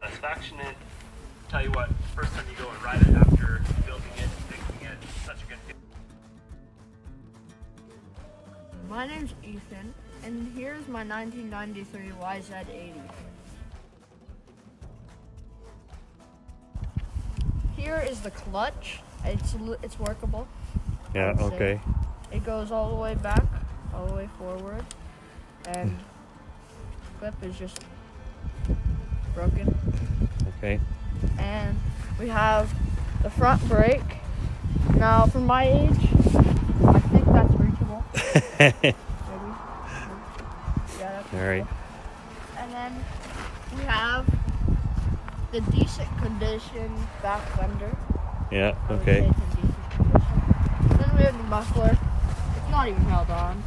Satisfaction in, tell you what, first time you go and ride it after building it and fixing it, it's such a good feeling. My name's Ethan, and here's my 1993 YZ80. Here is the clutch. It's workable. Yeah, I would say. okay. It goes all the way back, all the way forward, and clip is just broken. Okay. And we have the front brake. Now, for my age, I think that's reachable. Maybe. Yeah, that's All right. reachable. And then we have the decent condition back fender. Yeah, I would okay. say it's in decent condition. Then we have the muffler. It's not even held on.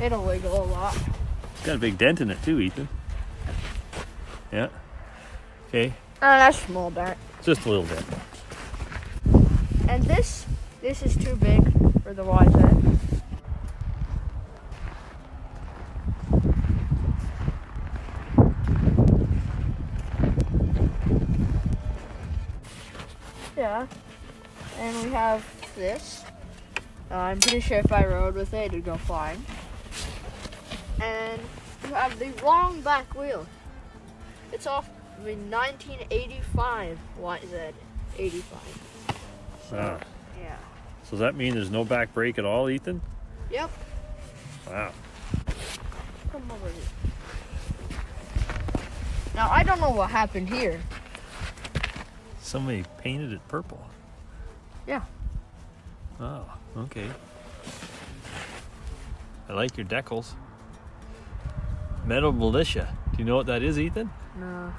It'll wiggle a lot. It's got a big dent in it too, Ethan. Yeah. Okay. That's small dent. Just a little dent. And this is too big for the YZ. Yeah. And we have this. I'm pretty sure if I rode with it, it'd go flying. And you have the long back wheel. It's off the 1985 YZ 85. Wow. Yeah. So does that mean there's no back brake at all, Ethan? Yep. Wow. Come over here. Now, I don't know what happened here. Somebody painted it purple. Yeah. Oh, okay. I like your decals. Metal Militia. Do you know what that is, Ethan? No.